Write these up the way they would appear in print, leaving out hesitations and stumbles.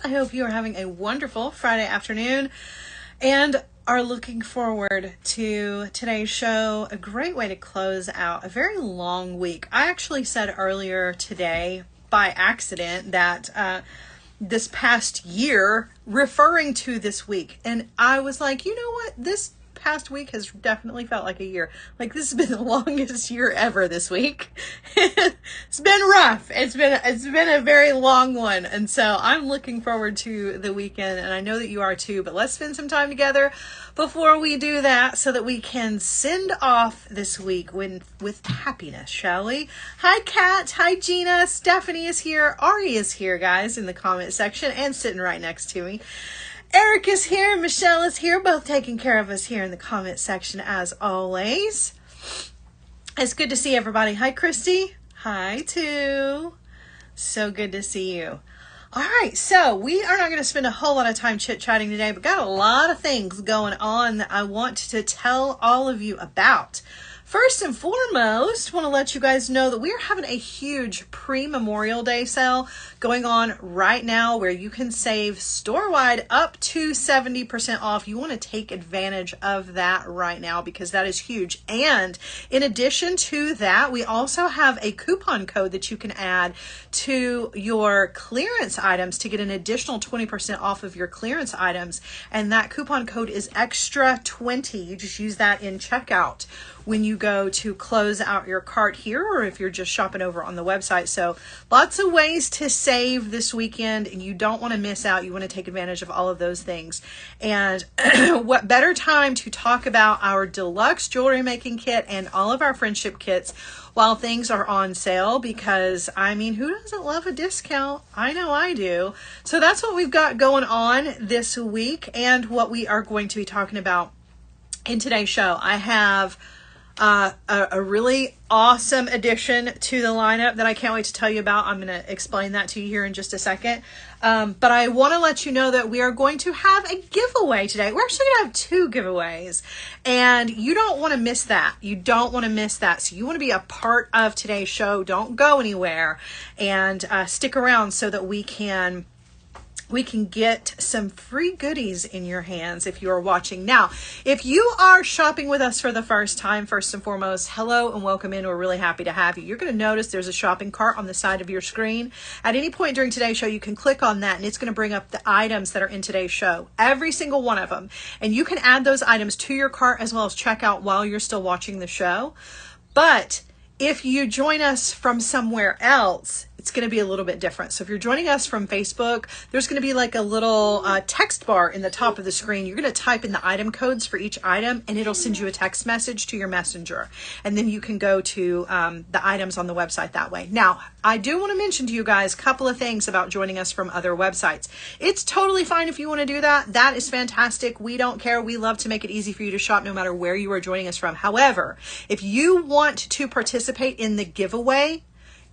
I hope you are having a wonderful Friday afternoon and are looking forward to today's show. A great way to close out a very long week. I actually said earlier today by accident that this past year, referring to this week, and I was like, you know what, this past week has definitely felt like a year. Like, this has been the longest year ever this week. It's been rough. It's been a very long one. And so I'm looking forward to the weekend, and I know that you are too, but let's spend some time together before we do that so that we can send off this week with happiness, shall we? Hi, Kat. Hi, Gina. Stephanie is here. Ari is here, guys, in the comment section and sitting right next to me. Eric is here, Michelle is here, both taking care of us here in the comment section as always. It's good to see everybody. Hi, Christy. Hi, too. So good to see you. All right, so we are not going to spend a whole lot of time chit-chatting today, but got a lot of things going on that I want to tell all of you about. First and foremost, want to let you guys know that we are having a huge pre-Memorial Day sale going on right now where you can save store-wide up to 70% off. You want to take advantage of that right now because that is huge. And in addition to that, we also have a coupon code that you can add to your clearance items to get an additional 20% off of your clearance items. And that coupon code is extra20. You just use that in checkout when you go to close out your cart here, or if you're just shopping over on the website. So lots of ways to save this weekend, and you don't want to miss out. You want to take advantage of all of those things. And what better time to talk about our deluxe jewelry making kit and all of our friendship kits while things are on sale, because I mean, who doesn't love a discount? I know I do. So that's what we've got going on this week and what we are going to be talking about in today's show. I have a really awesome addition to the lineup that I can't wait to tell you about. I'm going to explain that to you here in just a second. But I want to let you know that we are going to have a giveaway today. We're actually going to have 2 giveaways, and you don't want to miss that. You don't want to miss that. So you want to be a part of today's show. Don't go anywhere, and stick around so that we can get some free goodies in your hands if you are watching. Now, if you are shopping with us for the first time, first and foremost, hello and welcome in. We're really happy to have you. You're going to notice there's a shopping cart on the side of your screen. At any point during today's show, you can click on that and it's going to bring up the items that are in today's show, every single one of them. And you can add those items to your cart as well as check out while you're still watching the show. But if you join us from somewhere else, it's going to be a little bit different. So if you're joining us from Facebook, there's going to be like a little text bar in the top of the screen. You're going to type in the item codes for each item, and it'll send you a text message to your messenger. And then you can go to the items on the website that way. Now, I do want to mention to you guys a couple of things about joining us from other websites. It's totally fine if you want to do that. That is fantastic. We don't care. We love to make it easy for you to shop no matter where you are joining us from. However, if you want to participate in the giveaway,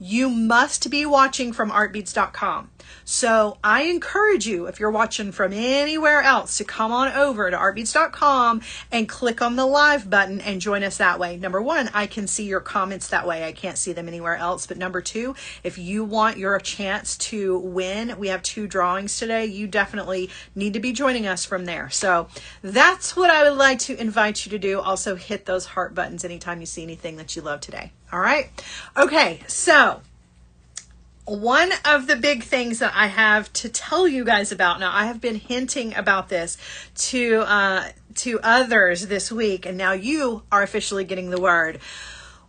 you must be watching from artbeads.com. So I encourage you, if you're watching from anywhere else, to come on over to artbeads.com and click on the live button and join us that way. Number one, I can see your comments that way. I can't see them anywhere else. But number two, if you want your chance to win, we have 2 drawings today. You definitely need to be joining us from there. So that's what I would like to invite you to do. Also hit those heart buttons anytime you see anything that you love today. All right. Okay. So one of the big things that I have to tell you guys about, now I have been hinting about this to others this week, and now you are officially getting the word.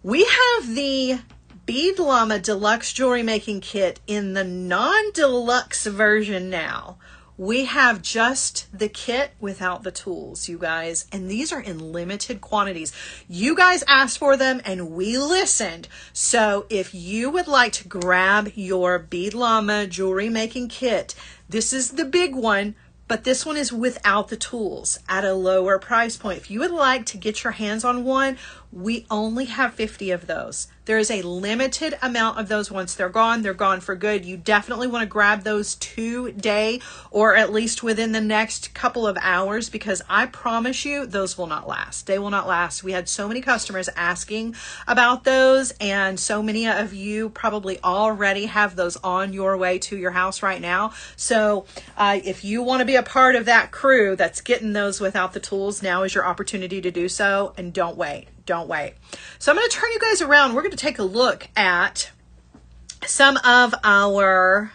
We have the Bead Llama Deluxe Jewelry Making Kit in the non-deluxe version now. We have just the kit without the tools, you guys, and these are in limited quantities. You guys asked for them and we listened. So if you would like to grab your Bead Llama jewelry making kit, this is the big one, but this one is without the tools at a lower price point. If you would like to get your hands on one we only have 50 of those. There is a limited amount of those. Once they're gone for good. You definitely want to grab those today, or at least within the next couple of hours, because I promise you those will not last. They will not last. We had so many customers asking about those, and so many of you probably already have those on your way to your house right now. So if you want to be a part of that crew that's getting those without the tools, now is your opportunity to do so, and don't wait. Don't wait. So I'm going to turn you guys around. We're going to take a look at some of our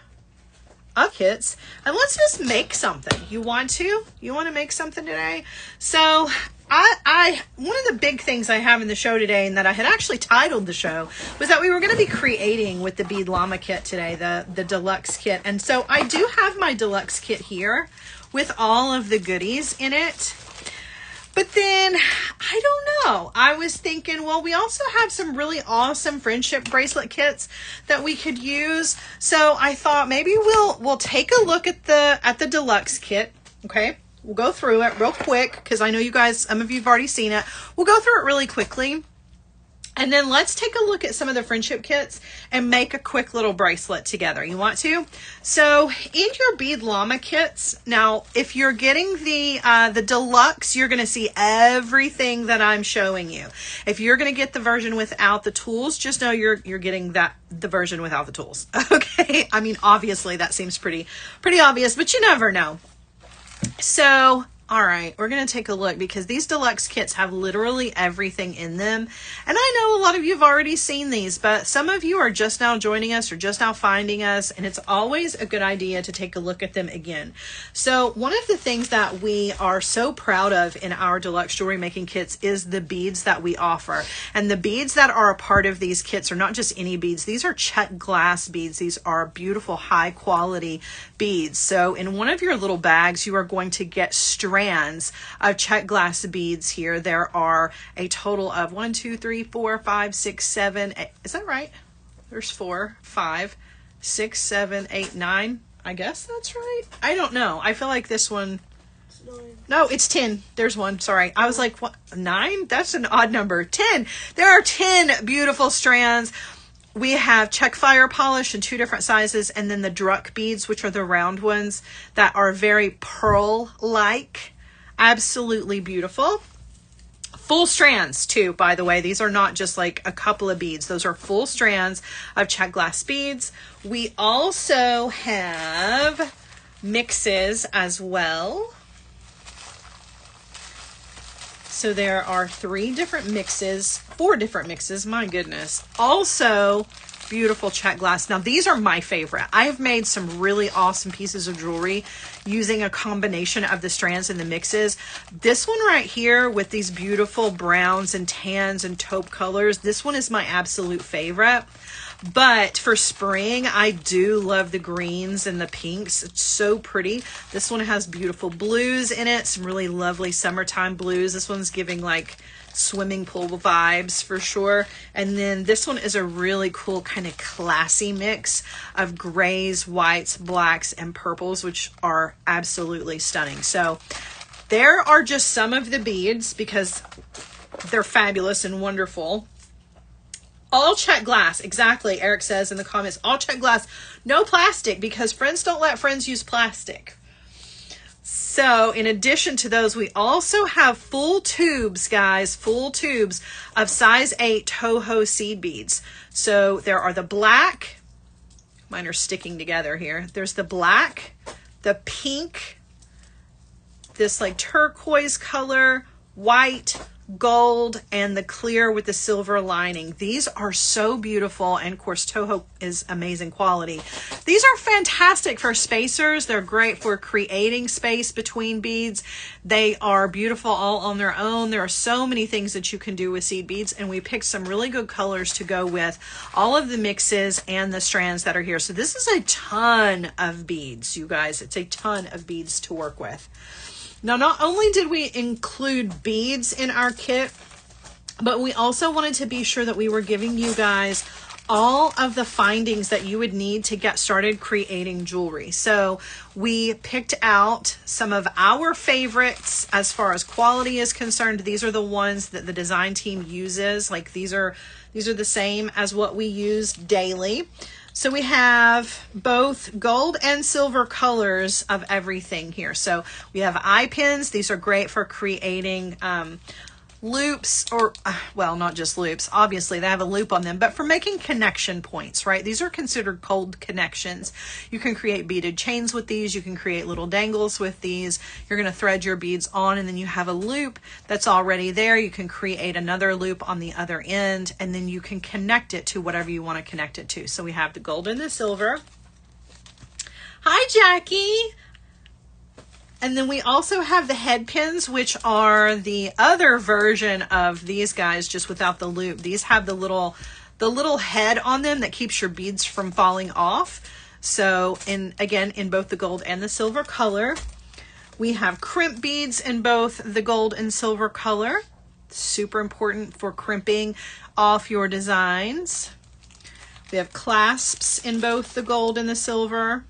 kits, and let's just make something. You want to make something today? So I one of the big things I have in the show today, and that I had actually titled the show, was that we were going to be creating with the Bead Llama kit today, the deluxe kit. And so I do have my deluxe kit here with all of the goodies in it. But then, I don't know, I was thinking, well, we also have some really awesome friendship bracelet kits that we could use. So I thought maybe we'll take a look at the deluxe kit, okay? We'll go through it real quick, because I know you guys, some of you have already seen it. We'll go through it really quickly. And then let's take a look at some of the friendship kits and make a quick little bracelet together. You want to? So in your Bead Llama kits, now if you're getting the deluxe, you're going to see everything that I'm showing you. If you're going to get the version without the tools, just know you're getting the version without the tools. Okay? I mean, obviously that seems pretty obvious, but you never know. So all right, we're going to take a look, because these deluxe kits have literally everything in them. And I know a lot of you have already seen these, but some of you are just now joining us or just now finding us, and it's always a good idea to take a look at them again. So one of the things that we are so proud of in our deluxe jewelry making kits is the beads that we offer. And the beads that are a part of these kits are not just any beads. These are check glass beads. These are beautiful, high quality beads. So in one of your little bags, you are going to get strands of check glass beads here. There are a total of 1, 2, 3, 4, 5, 6, 7, 8. Is that right? There's 4, 5, 6, 7, 8, 9. I guess that's right. I don't know. I feel like this one. No, it's 10. There's one. Sorry. I was like, what? 9? That's an odd number. 10. There are 10 beautiful strands. We have check fire polish in 2 different sizes, and then the druck beads, which are the round ones that are very pearl-like. Absolutely beautiful. Full strands too, by the way. These are not just like a couple of beads. Those are full strands of check glass beads. We also have mixes as well. So there are 3 different mixes, 4 different mixes, my goodness. Also, beautiful check glass. Now, these are my favorite. I have made some really awesome pieces of jewelry using a combination of the strands and the mixes. This one right here with these beautiful browns and tans and taupe colors, this one is my absolute favorite. But for spring, I do love the greens and the pinks. It's so pretty. This one has beautiful blues in it, some really lovely summertime blues. This one's giving like swimming pool vibes for sure. And then this one is a really cool kind of classy mix of grays, whites, blacks, and purples, which are absolutely stunning. So there are just some of the beads, because they're fabulous and wonderful. All check glass, exactly. Eric says in the comments, all check glass, no plastic, because friends don't let friends use plastic. So in addition to those, we also have full tubes, guys, full tubes of size 8 Toho seed beads. So there are the black, mine are sticking together here. There's the black, the pink, this like turquoise color, white, gold, and the clear with the silver lining. These are so beautiful, and of course Toho is amazing quality. These are fantastic for spacers. They're great for creating space between beads. They are beautiful all on their own. There are so many things that you can do with seed beads, and we picked some really good colors to go with all of the mixes and the strands that are here. So this is a ton of beads, you guys. It's a ton of beads to work with. Now, not only did we include beads in our kit, but we also wanted to be sure that we were giving you guys all of the findings that you would need to get started creating jewelry. So we picked out some of our favorites as far as quality is concerned. These are the ones that the design team uses. Like these are the same as what we use daily. So we have both gold and silver colors of everything here. So we have eye pins. These are great for creating loops, or well, not just loops, obviously they have a loop on them, but for making connection points, right? These are considered cold connections. You can create beaded chains with these. You can create little dangles with these. You're going to thread your beads on, and then you have a loop that's already there. You can create another loop on the other end, and then you can connect it to whatever you want to connect it to. So we have the gold and the silver. Hi, Jackie. And then we also have the head pins, which are the other version of these guys, just without the loop. These have the little head on them that keeps your beads from falling off. So again, in both the gold and the silver color. We have crimp beads in both the gold and silver color. Super important for crimping off your designs. We have clasps in both the gold and the silver.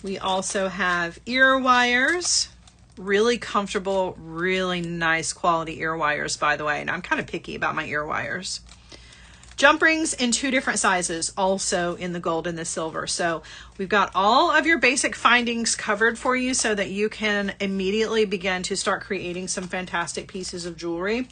We also have ear wires, really comfortable, really nice quality ear wires, by the way. And I'm kind of picky about my ear wires. Jump rings in 2 different sizes, also in the gold and the silver. So we've got all of your basic findings covered for you so that you can immediately begin to start creating some fantastic pieces of jewelry.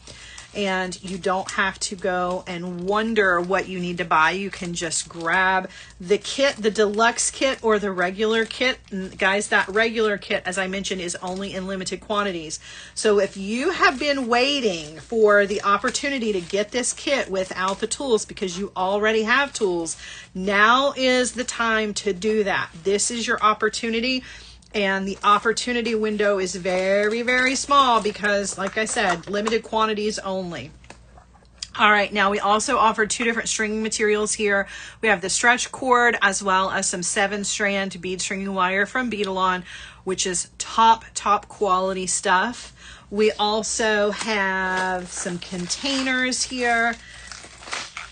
And you don't have to go and wonder what you need to buy. You can just grab the kit, the deluxe kit or the regular kit. And guys, that regular kit, as I mentioned, is only in limited quantities. So if you have been waiting for the opportunity to get this kit without the tools because you already have tools, now is the time to do that. This is your opportunity. And the opportunity window is very, very small because, like I said, limited quantities only. All right, now we also offer 2 different stringing materials here. We have the stretch cord as well as some 7-strand bead stringing wire from Bead Llama, which is top quality stuff. We also have some containers here.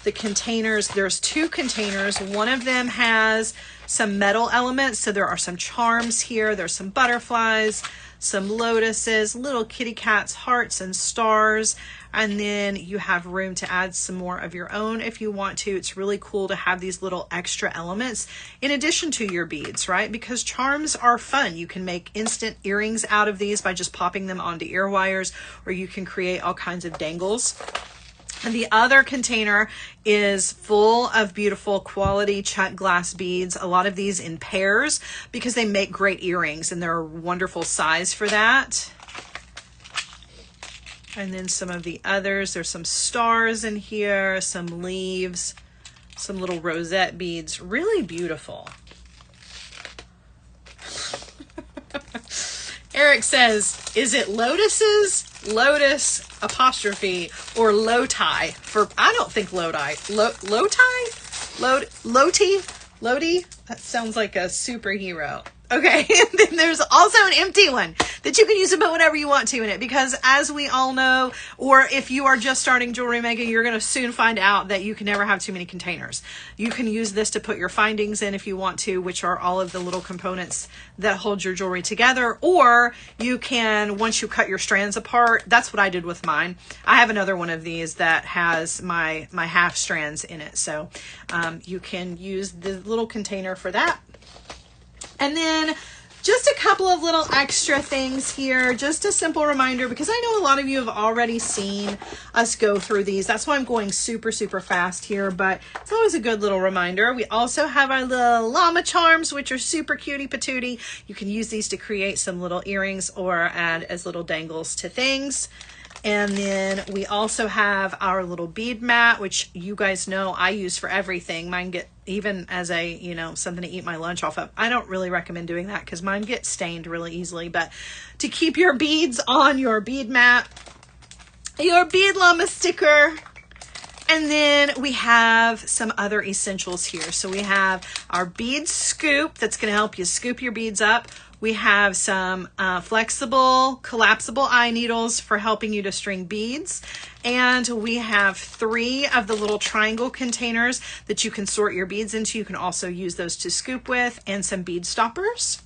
The containers, there's 2 containers. One of them has some metal elements. So there are some charms here. There's some butterflies, some lotuses, little kitty cats, hearts, and stars. And then you have room to add some more of your own if you want to. It's really cool to have these little extra elements in addition to your beads, right? Because charms are fun. You can make instant earrings out of these by just popping them onto ear wires, or you can create all kinds of dangles. And the other container is full of beautiful quality cut glass beads, a lot of these in pairs because they make great earrings and they're a wonderful size for that. And then some of the others, there's some stars in here, some leaves, some little rosette beads, really beautiful. Eric says, is it lotuses, lotus, apostrophe, or loti? For, I don't think loti. Loti? That sounds like a superhero. Okay, and then there's also an empty one that you can use to put whatever you want to in it, because as we all know, or if you are just starting jewelry making, you're going to soon find out that you can never have too many containers. You can use this to put your findings in if you want to, which are all of the little components that hold your jewelry together, or you can, once you cut your strands apart, that's what I did with mine. I have another one of these that has my half strands in it, so you can use the little container for that. And then just a couple of little extra things here, just a simple reminder, because I know a lot of you have already seen us go through these. That's why I'm going super fast here, but it's always a good little reminder. We also have our little llama charms, which are super cutie patootie. You can use these to create some little earrings or add as little dangles to things. And then we also have our little bead mat, which you guys know I use for everything. Mine get, even as a, you know, something to eat my lunch off of. I don't really recommend doing that because mine get stained really easily. But to keep your beads on your bead mat, your Bead Llama sticker, And then we have some other essentials here. So we have our bead scoop that's going to help you scoop your beads up. We have some flexible, collapsible eye needles for helping you to string beads. And we have 3 of the little triangle containers that you can sort your beads into. You can also use those to scoop with, and some bead stoppers.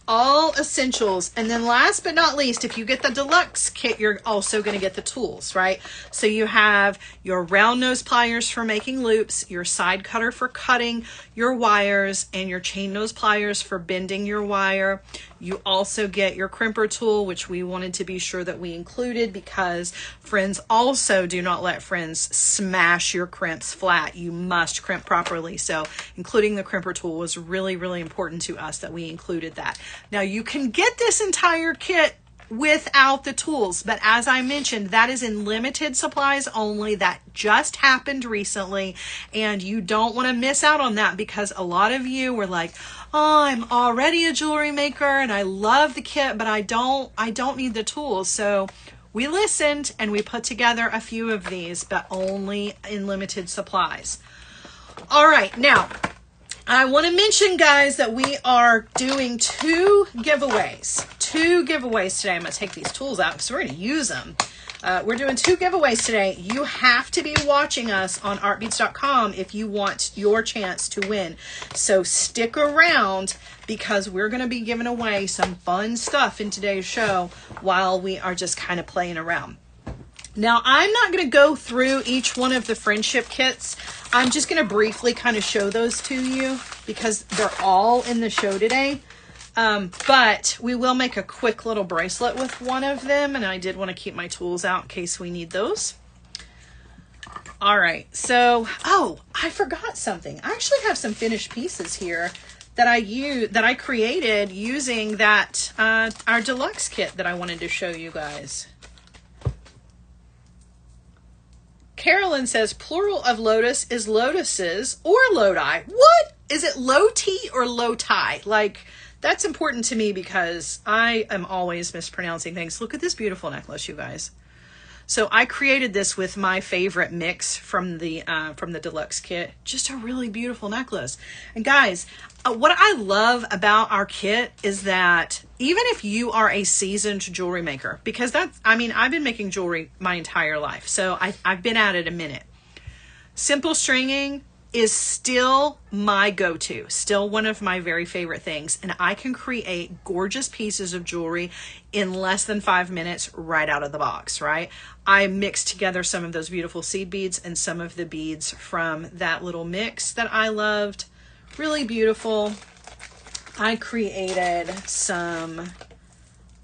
All essentials. And then last but not least, if you get the deluxe kit, you're also going to get the tools, right? So you have your round nose pliers for making loops, your side cutter for cutting your wires, and your chain nose pliers for bending your wire. You also get your crimper tool, which we wanted to be sure that we included because friends also do not let friends smash your crimps flat. You must crimp properly. So including the crimper tool was really, really important to us that we included that. Now you can get this entire kit without the tools, but as I mentioned, that is in limited supplies only. That just happened recently, and you don't want to miss out on that because a lot of you were like, oh, I'm already a jewelry maker and I love the kit, but I don't need the tools. So we listened and we put together a few of these, but only in limited supplies. All right, now I want to mention, guys, that we are doing 2 giveaways. 2 giveaways today. I'm going to take these tools out because we're going to use them. We're doing 2 giveaways today. You have to be watching us on artbeads.com if you want your chance to win. So stick around because we're going to be giving away some fun stuff in today's show while we are just kind of playing around. Now, I'm not going to go through each one of the friendship kits. I'm just going to briefly kind of show those to you because they're all in the show today. But we will make a quick little bracelet with one of them, and I did want to keep my tools out in case we need those. All right, so, oh, I forgot something. I actually have some finished pieces here that I created using that our deluxe kit that I wanted to show you guys. Carolyn says plural of lotus is lotuses or lodi. What? Is it loti or loti? Like, that's important to me because I am always mispronouncing things. Look at this beautiful necklace, you guys. So I created this with my favorite mix from the deluxe kit. Just a really beautiful necklace. And guys, what I love about our kit is that even if you are a seasoned jewelry maker, because I've been making jewelry my entire life. So I've been at it a minute. Simple stringing is still my go-to, still one of my very favorite things. And I can create gorgeous pieces of jewelry in less than 5 minutes right out of the box, right? I mixed together some of those beautiful seed beads and some of the beads from that little mix that I loved. Really beautiful. I created some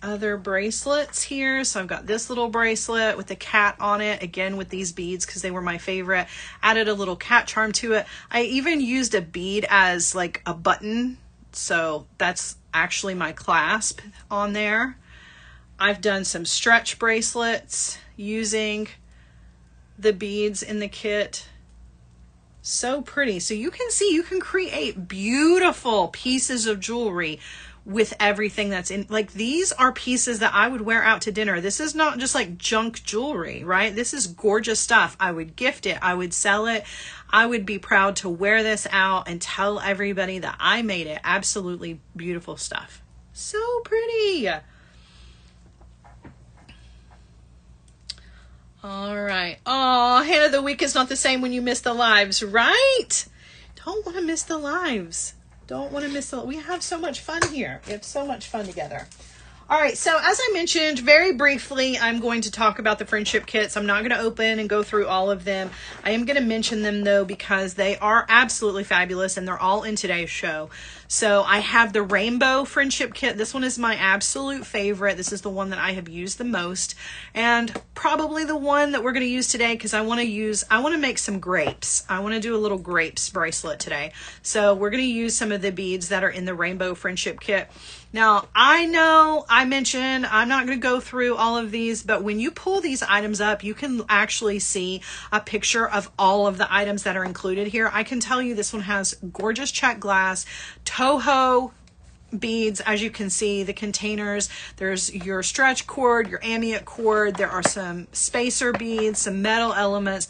other bracelets here. So I've got this little bracelet with the cat on it, again with these beads because they were my favorite. Added a little cat charm to it. I even used a bead as like a button, so that's actually my clasp on there. I've done some stretch bracelets using the beads in the kit. So pretty. So you can see you can create beautiful pieces of jewelry with everything that's in. Like, these are pieces that I would wear out to dinner. This is not just like junk jewelry, right? This is gorgeous stuff. I would gift it. I would sell it. I would be proud to wear this out and tell everybody that I made it. Absolutely beautiful stuff. So pretty. All right. Oh, Hannah, the week is not the same when you miss the lives, right? Don't want to miss the lives. Don't want to miss the... We have so much fun here. We have so much fun together. All right, so as I mentioned, very briefly, I'm going to talk about the friendship kits. I'm not going to open and go through all of them. I am going to mention them, though, because they are absolutely fabulous, and they're all in today's show. So I have the rainbow friendship kit. This one is my absolute favorite. This is the one that I have used the most, and probably the one that we're going to use today because I want to make some grapes. I want to do a little grapes bracelet today. So we're going to use some of the beads that are in the rainbow friendship kit. Now, I know I mentioned I'm not going to go through all of these, but when you pull these items up, you can actually see a picture of all of the items that are included here. I can tell you this one has gorgeous check glass, Toho beads. As you can see, the containers, there's your stretch cord, your ambient cord, there are some spacer beads, some metal elements.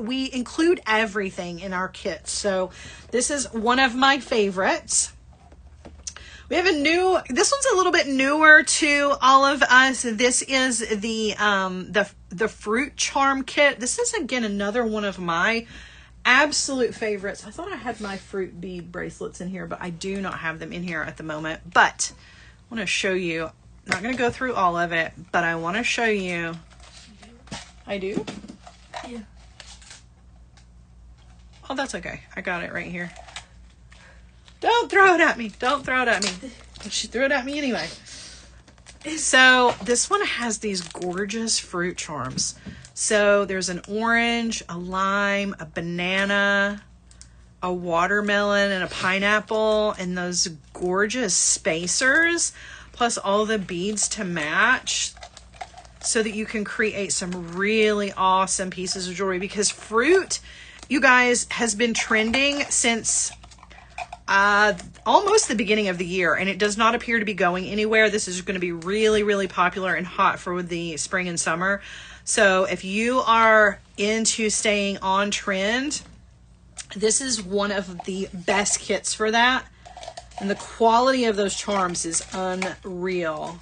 We include everything in our kit. So this is one of my favorites. We have this one's a little bit newer to all of us. This is the fruit charm kit. This is again another one of my absolute favorites. I thought I had my fruit bead bracelets in here, but I do not have them in here at the moment. But I want to show you, I'm not going to go through all of it, but I want to show you. I do? Yeah. Oh, that's okay. I got it right here. Don't throw it at me. Don't throw it at me. She threw it at me anyway. So this one has these gorgeous fruit charms. So there's an orange, a lime, a banana, a watermelon, and a pineapple, and those gorgeous spacers, plus all the beads to match, so that you can create some really awesome pieces of jewelry. Because fruit, you guys, has been trending since almost the beginning of the year, and it does not appear to be going anywhere. This is going to be really, really popular and hot for the spring and summer. So if you are into staying on trend, this is one of the best kits for that. And the quality of those charms is unreal.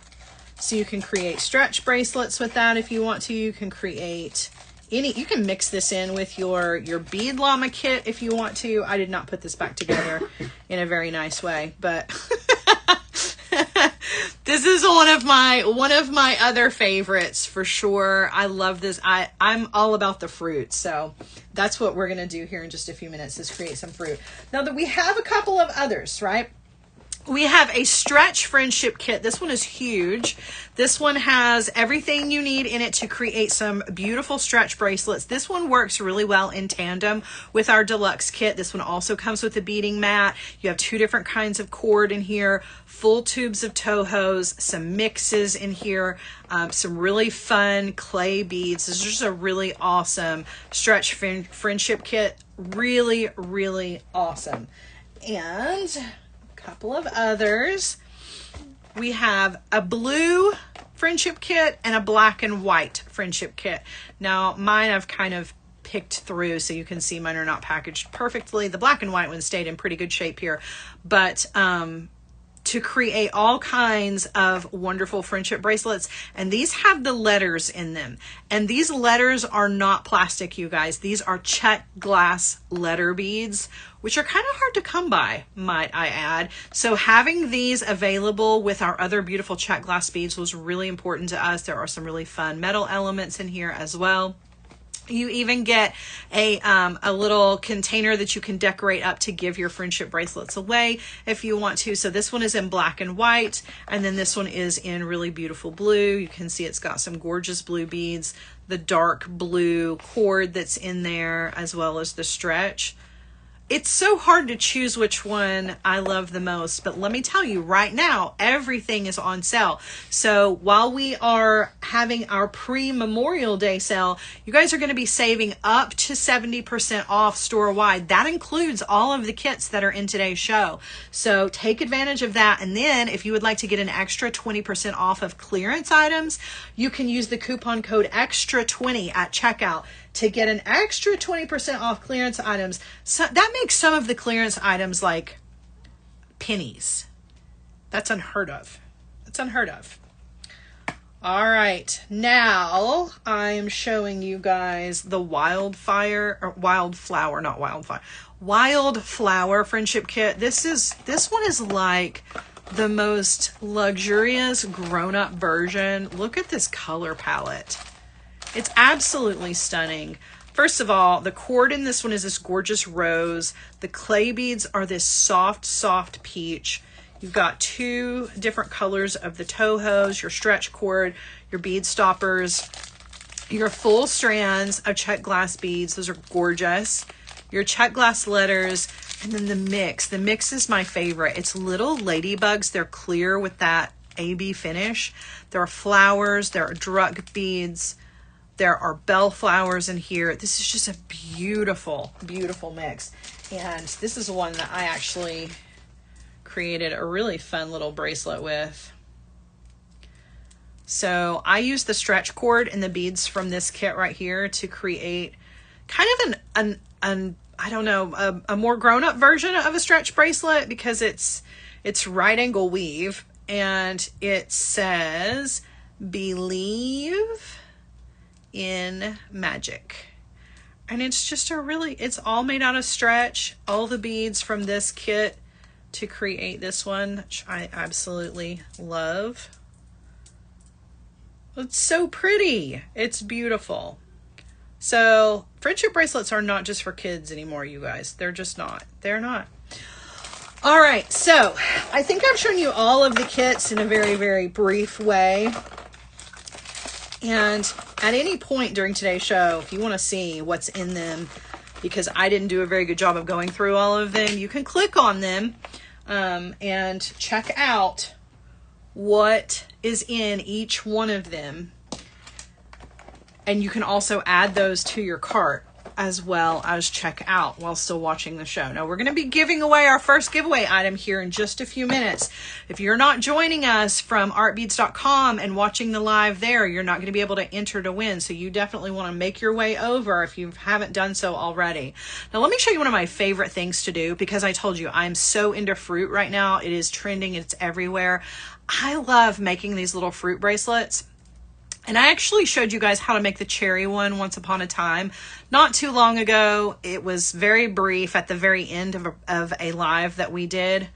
So you can create stretch bracelets with that if you want to. You can create you can mix this in with your Bead Llama kit if you want to. I did not put this back together in a very nice way, but this is one of my other favorites for sure. I love this. I'm all about the fruit, so that's what we're gonna do here in just a few minutes, is create some fruit. Now that we have a couple of others, right? We have a stretch friendship kit. This one is huge. This one has everything you need in it to create some beautiful stretch bracelets. This one works really well in tandem with our deluxe kit. This one also comes with a beading mat. You have 2 different kinds of cord in here, full tubes of toe hose, some mixes in here, some really fun clay beads. This is just a really awesome stretch friendship kit. Really, really awesome. And couple of others. We have a blue friendship kit and a black and white friendship kit. Now mine I've kind of picked through, so you can see mine are not packaged perfectly. The black and white one stayed in pretty good shape here, but to create all kinds of wonderful friendship bracelets. And these have the letters in them. And these letters are not plastic, you guys. These are check glass letter beads, which are kind of hard to come by, might I add. So having these available with our other beautiful check glass beads was really important to us. There are some really fun metal elements in here as well. You even get a little container that you can decorate up to give your friendship bracelets away if you want to. So this one is in black and white, and then this one is in really beautiful blue. You can see it's got some gorgeous blue beads, the dark blue cord that's in there, as well as the stretch. It's so hard to choose which one I love the most, but let me tell you right now, everything is on sale. So while we are having our pre-Memorial Day sale, you guys are going to be saving up to 70% off store-wide. That includes all of the kits that are in today's show. So take advantage of that. And then if you would like to get an extra 20% off of clearance items, you can use the coupon code EXTRA20 at checkout to get an extra 20% off clearance items. So that makes some of the clearance items like pennies. That's unheard of. That's unheard of. All right, now I'm showing you guys the wildflower friendship kit. This one is like the most luxurious grown-up version. Look at this color palette. It's absolutely stunning. First of all, the cord in this one is this gorgeous rose. The clay beads are this soft, soft peach. You've got 2 different colors of the toe hose, your stretch cord, your bead stoppers, your full strands of check glass beads. Those are gorgeous. Your check glass letters, and then the mix. The mix is my favorite. It's little ladybugs. They're clear with that AB finish. There are flowers. There are druck beads. There are bellflowers in here. This is just a beautiful, beautiful mix. And this is one that I actually created a really fun little bracelet with. So I used the stretch cord and the beads from this kit right here to create kind of an I don't know, a more grown-up version of a stretch bracelet, because it's right angle weave, and it says believe in magic. And it's just it's all made out of stretch, all the beads from this kit to create this one, which I absolutely love. It's so pretty. It's beautiful. So friendship bracelets are not just for kids anymore, you guys. They're just not. They're not. All right. So I think I've shown you all of the kits in a very, very brief way. And at any point during today's show, if you want to see what's in them, because I didn't do a very good job of going through all of them, you can click on them and check out what is in each one of them. And you can also add those to your cart as well as check out while still watching the show. Now, we're going to be giving away our first giveaway item here in just a few minutes. If you're not joining us from artbeads.com and watching the live there, you're not going to be able to enter to win. So you definitely want to make your way over if you haven't done so already. Now, let me show you one of my favorite things to do, because I told you I'm so into fruit right now. It is trending. It's everywhere. I love making these little fruit bracelets. And I actually showed you guys how to make the cherry one once upon a time, not too long ago. It was very brief at the very end of a live that we did.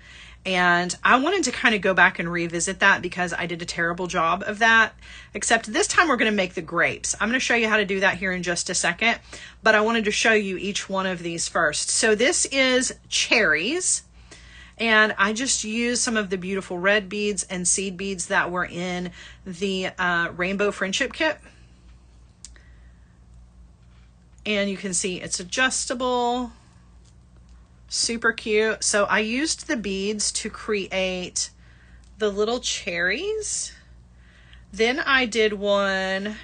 And I wanted to kind of go back and revisit that, because I did a terrible job of that. Except this time we're going to make the grapes. I'm going to show you how to do that here in just a second. But I wanted to show you each one of these first. So this is cherries. And I just used some of the beautiful red beads and seed beads that were in the Rainbow Friendship Kit. And you can see it's adjustable, super cute. So I used the beads to create the little cherries. Then I did one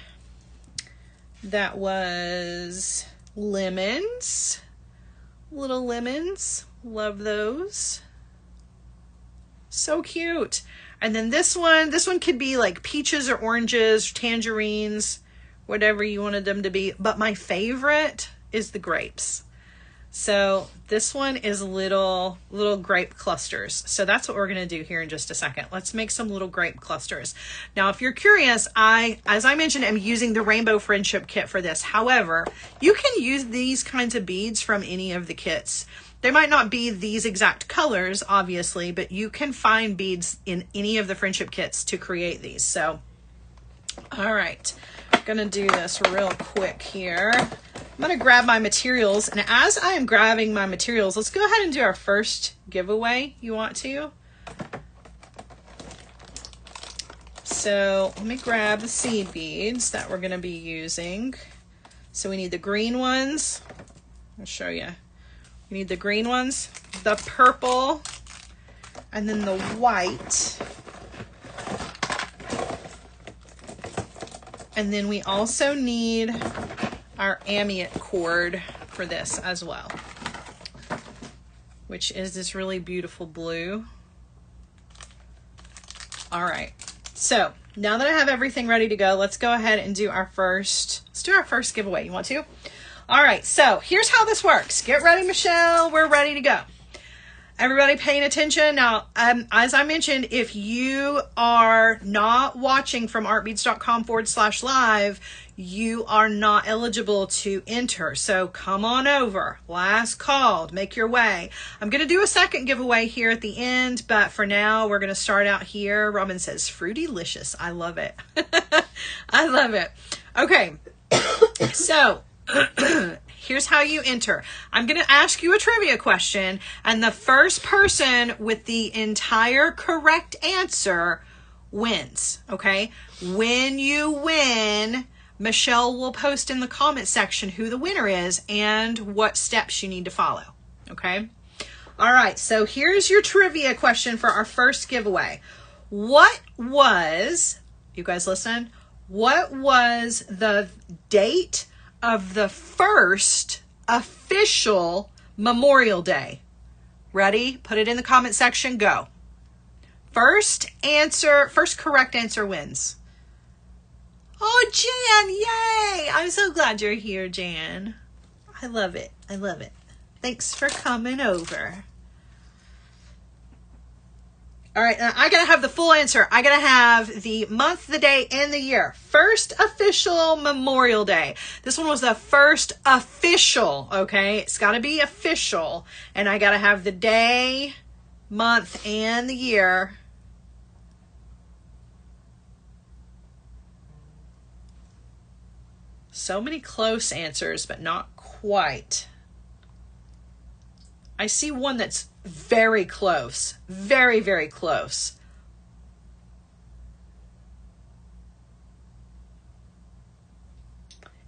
that was lemons, little lemons. Love those. So cute. And then this one could be like peaches or oranges, tangerines, whatever you wanted them to be. But my favorite is the grapes. So this one is little grape clusters. So that's what we're going to do here in just a second. Let's make some little grape clusters. Now, if you're curious, as I mentioned, I'm using the Rainbow Friendship Kit for this. However, you can use these kinds of beads from any of the kits. They might not be these exact colors, obviously, but you can find beads in any of the friendship kits to create these. So, all right, I'm going to do this real quick here. I'm going to grab my materials. And as I am grabbing my materials, let's go ahead and do our first giveaway. You want to? So let me grab the seed beads that we're going to be using. So we need the green ones. I'll show you. We need the green ones, the purple, and then the white. And then we also need our amite cord for this as well, which is this really beautiful blue. All right, so now that I have everything ready to go, let's go ahead and do our first giveaway. You want to? All right, so here's how this works. Get ready, Michelle. We're ready to go. Everybody paying attention. Now, as I mentioned, if you are not watching from artbeads.com/live, you are not eligible to enter. So come on over. Last call. Make your way. I'm going to do a second giveaway here at the end, but for now, we're going to start out here. Robin says, Fruitylicious. I love it. I love it. Okay, so here's how you enter. I'm going to ask you a trivia question, and the first person with the entire correct answer wins, okay? When you win, Michelle will post in the comment section who the winner is and what steps you need to follow, okay? All right, so here's your trivia question for our first giveaway. What was, you guys listen, what was the date of the first official Memorial Day? Ready? Put it in the comment section. Go. First correct answer wins. Oh, Jan, yay! I'm so glad you're here, Jan. I love it. I love it. Thanks for coming over. All right, now I gotta have the full answer. I gotta have the month, the day, and the year. First official Memorial Day. This one was the first official, okay? It's gotta be official. And I gotta have the day, month, and the year. So many close answers, but not quite. I see one that's very close. Very, very close.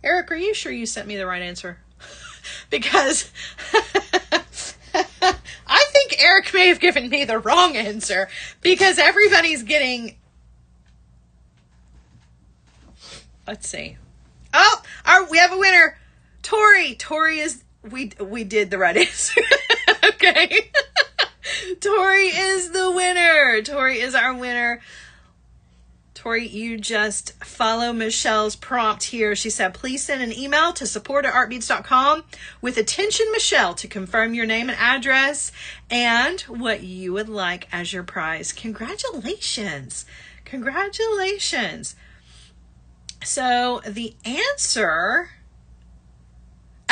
Eric, are you sure you sent me the right answer? Because I think Eric may have given me the wrong answer because everybody's getting... Let's see. Oh, we have a winner. Tori. Tori is... We did the right answer. Okay. Tori is the winner. Tori is our winner. Tori, you just follow Michelle's prompt here. She said, please send an email to support@artbeads.com with attention Michelle to confirm your name and address and what you would like as your prize. Congratulations. Congratulations. So the answer...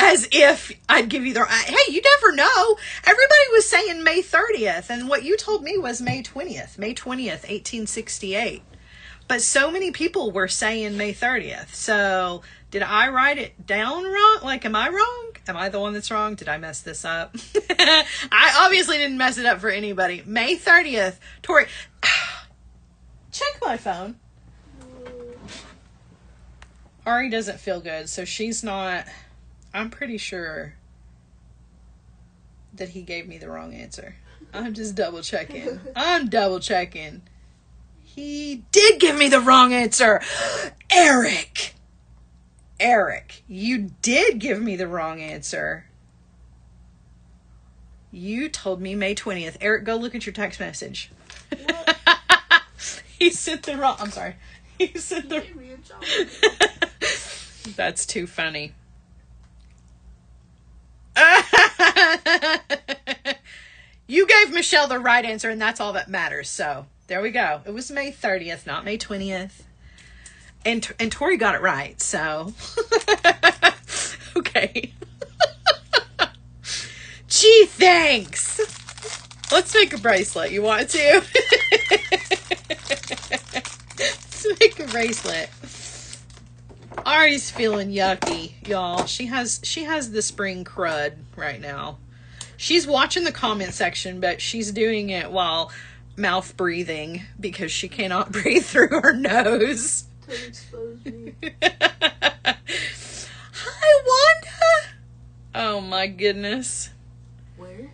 As if I'd give you the... Hey, you never know. Everybody was saying May 30th, and what you told me was May 20th. May 20th, 1868. But so many people were saying May 30th. So did I write it down wrong? Like, am I wrong? Am I the one that's wrong? Did I mess this up? I obviously didn't mess it up for anybody. May 30th. Tori, check my phone. Ari doesn't feel good, so she's not... I'm pretty sure that he gave me the wrong answer. I'm just double checking. I'm double checking. He did give me the wrong answer. Eric, you did give me the wrong answer. You told me May 20th. Eric, go look at your text message. He sent the wrong... I'm sorry. He sent the... That's too funny. You gave Michelle the right answer, and that's all that matters. So there we go. It was May 30th, not May 20th. And Tori got it right. So okay. Gee, thanks. Let's make a bracelet. You want to? Let's make a bracelet. Ari's feeling yucky, y'all. She has the spring crud right now. She's watching the comment section, but she's doing it while mouth breathing because she cannot breathe through her nose. Don't expose me. Hi, Wanda. Oh my goodness. Where?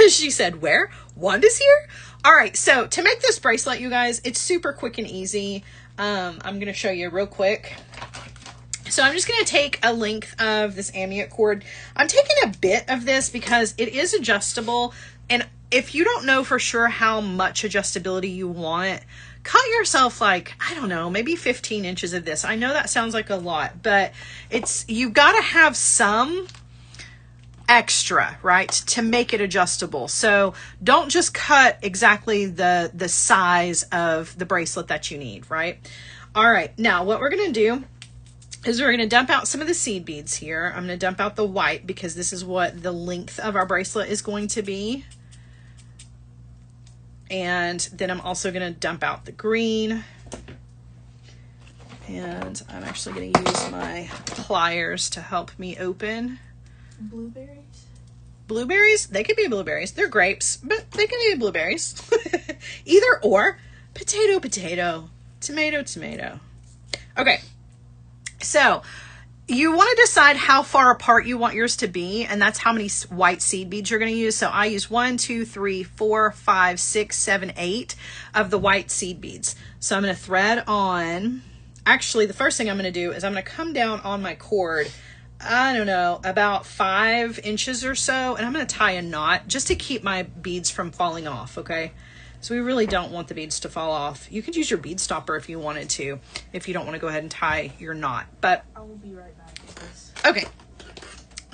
She said, where? Wanda's here? All right, so to make this bracelet, you guys, it's super quick and easy. I'm going to show you real quick. So I'm just going to take a length of this amulette cord. I'm taking a bit of this because it is adjustable. And if you don't know for sure how much adjustability you want, cut yourself like, I don't know, maybe 15 inches of this. I know that sounds like a lot, but you've got to have some extra, right, to make it adjustable. So don't just cut exactly the size of the bracelet that you need, right? All right, now what we're going to do is we're going to dump out some of the seed beads here. I'm going to dump out the white because this is what the length of our bracelet is going to be. And then I'm also going to dump out the green. And I'm actually going to use my pliers to help me open. Blueberries? Blueberries? They could be blueberries. They're grapes, but they can be blueberries. Either or. Potato, potato. Tomato, tomato. Okay. So you want to decide how far apart you want yours to be, and that's how many white seed beads you're going to use. So I use 1, 2, 3, 4, 5, 6, 7, 8 of the white seed beads. So I'm going to thread on. Actually, the first thing I'm going to do is I'm going to come down on my cord I don't know, about 5 inches or so. And I'm going to tie a knot just to keep my beads from falling off, okay? So we really don't want the beads to fall off. You could use your bead stopper if you wanted to, if you don't want to go ahead and tie your knot. But I will be right back with this. okay.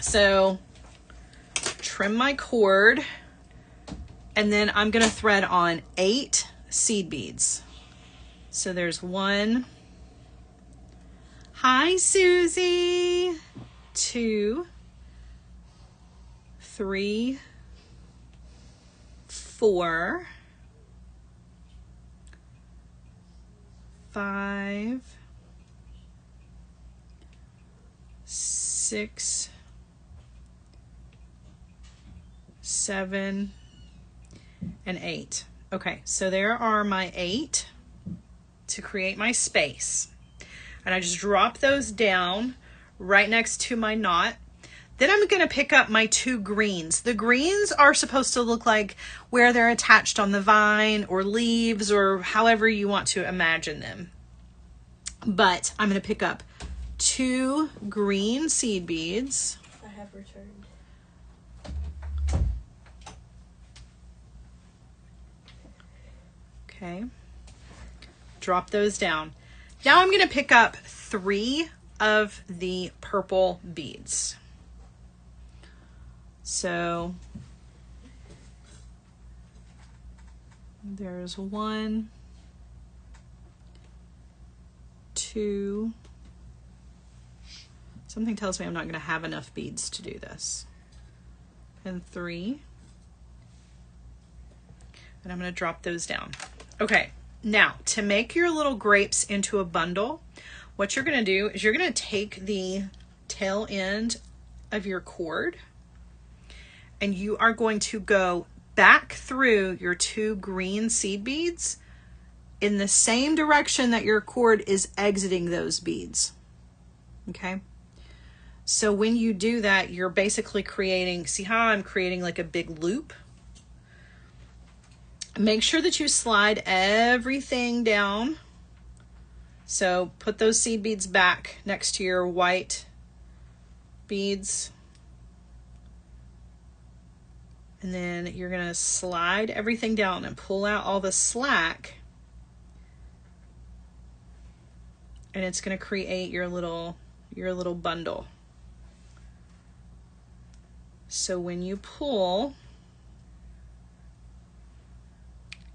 So trim my cord, and then I'm going to thread on 8 seed beads. So there's 1. Hi, Susie. 2, 3, 4, 5, 6, 7, and 8. Okay, so there are my 8 to create my space. And I just drop those down right next to my knot. Then I'm going to pick up my 2 greens. The greens are supposed to look like where they're attached on the vine or leaves or however you want to imagine them. But I'm going to pick up 2 green seed beads. I have returned. Okay. Drop those down. Now I'm going to pick up 3 of the purple beads. So there's 1, 2. Something tells me I'm not going to have enough beads to do this. And 3. And I'm going to drop those down. Okay, now to make your little grapes into a bundle, what you're going to do is you're going to take the tail end of your cord and you are going to go back through your 2 green seed beads in the same direction that your cord is exiting those beads. Okay? So when you do that, you're basically creating, see how I'm creating like a big loop? Make sure that you slide everything down. So put those seed beads back next to your white beads. And then you're going to slide everything down and pull out all the slack. And it's going to create your little bundle. So when you pull,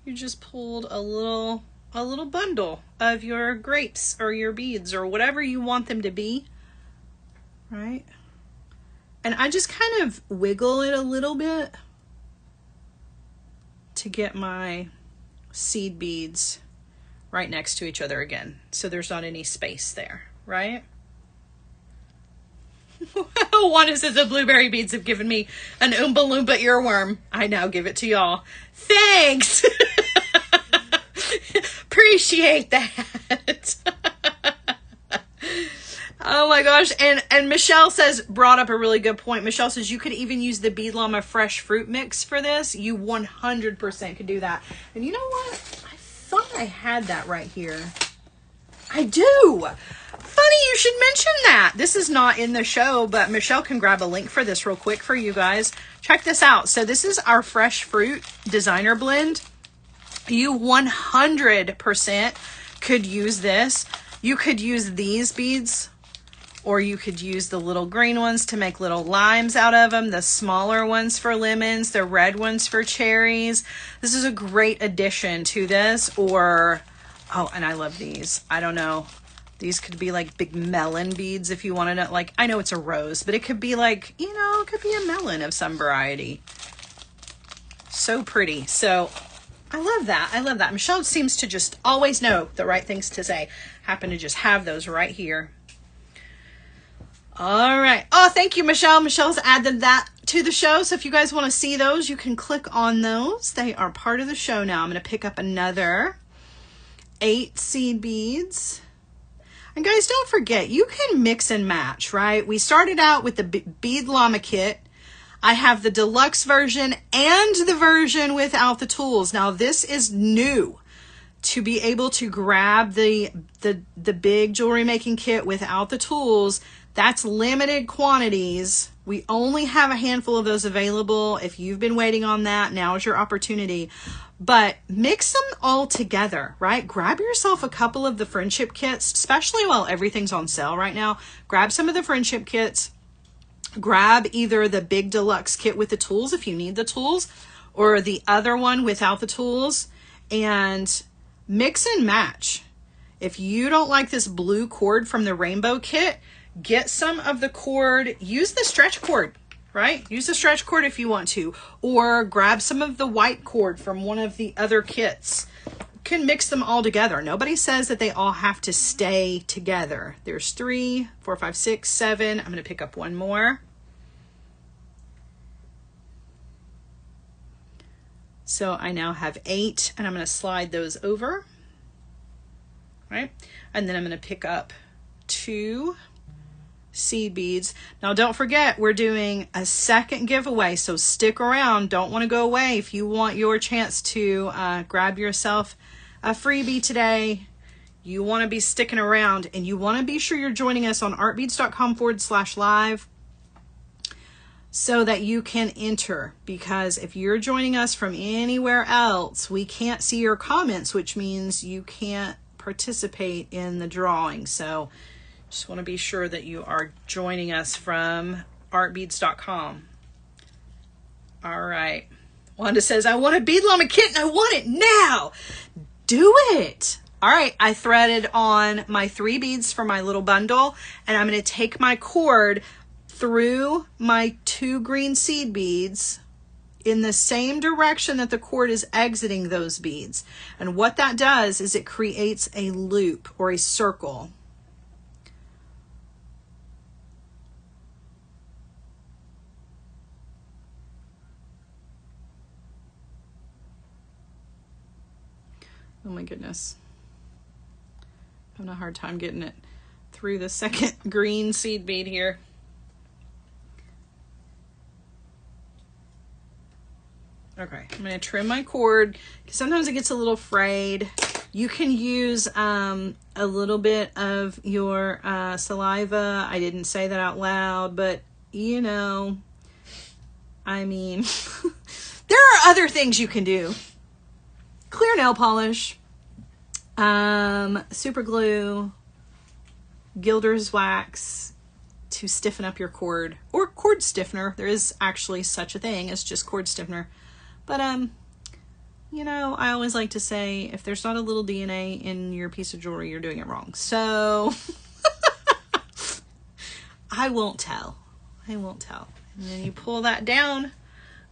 you just pulled a little bundle of your grapes or your beads or whatever you want them to be, right? And I just kind of wiggle it a little bit to get my seed beads right next to each other again, so there's not any space there, right? Wanda says the blueberry beads have given me an Oompa Loompa earworm. I now give it to y'all. Thanks! Appreciate that. Oh my gosh. And Michelle brought up a really good point. Michelle says you could even use the Bead Llama fresh fruit mix for this. You 100% could do that. And you know what? I thought I had that right here. I do. Funny you should mention that. This is not in the show, but Michelle can grab a link for this real quick for you guys. Check this out. So this is our fresh fruit designer blend. You 100% could use this. You could use these beads, or you could use the little green ones to make little limes out of them, the smaller ones for lemons, the red ones for cherries. This is a great addition to this. Or, oh, and I love these. I don't know. These could be like big melon beads if you wanted to, like, I know it's a rose, but it could be like, you know, it could be a melon of some variety. So pretty. So I love that. I love that. Michelle seems to just always know the right things to say. Happen to just have those right here. All right. Oh, thank you, Michelle. Michelle's added that to the show. So if you guys want to see those, you can click on those. They are part of the show now. I'm going to pick up another 8 seed beads. And guys, don't forget, you can mix and match, right? We started out with the Bead Llama kit. I have the deluxe version and the version without the tools. Now this is new, to be able to grab the big jewelry making kit without the tools. That's limited quantities. We only have a handful of those available. If you've been waiting on that, now is your opportunity. But mix them all together, right? Grab yourself a couple of the friendship kits, especially while everything's on sale right now. Grab some of the friendship kits. Grab either the big deluxe kit with the tools if you need the tools, or the other one without the tools, and mix and match. If you don't like this blue cord from the rainbow kit, get some of the cord, use the stretch cord, right? Use the stretch cord if you want to, or grab some of the white cord from one of the other kits. You can mix them all together. Nobody says that they all have to stay together. There's 3, 4, 5, 6, 7. I'm going to pick up one more. So I now have 8, and I'm going to slide those over, right? And then I'm going to pick up 2 seed beads. Now don't forget, we're doing a second giveaway, so stick around. Don't want to go away. If you want your chance to grab yourself a freebie today, you want to be sticking around, and you want to be sure you're joining us on artbeads.com/live so that you can enter, because if you're joining us from anywhere else, we can't see your comments, which means you can't participate in the drawing. So just want to be sure that you are joining us from artbeads.com. All right. Wanda says, I want a Bead Llama kit and I want it now. Do it. All right. I threaded on my 3 beads for my little bundle, and I'm going to take my cord through my 2 green seed beads in the same direction that the cord is exiting those beads. And what that does is it creates a loop or a circle. Oh my goodness. I'm having a hard time getting it through the second green seed bead here. Okay, I'm going to trim my cord because sometimes it gets a little frayed. You can use a little bit of your saliva. I didn't say that out loud, but you know, I mean, there are other things you can do. Clear nail polish, super glue, Gilder's wax to stiffen up your cord, or cord stiffener. There is actually such a thing as just cord stiffener. But, you know, I always like to say, if there's not a little DNA in your piece of jewelry, you're doing it wrong. So, I won't tell. I won't tell. And then you pull that down.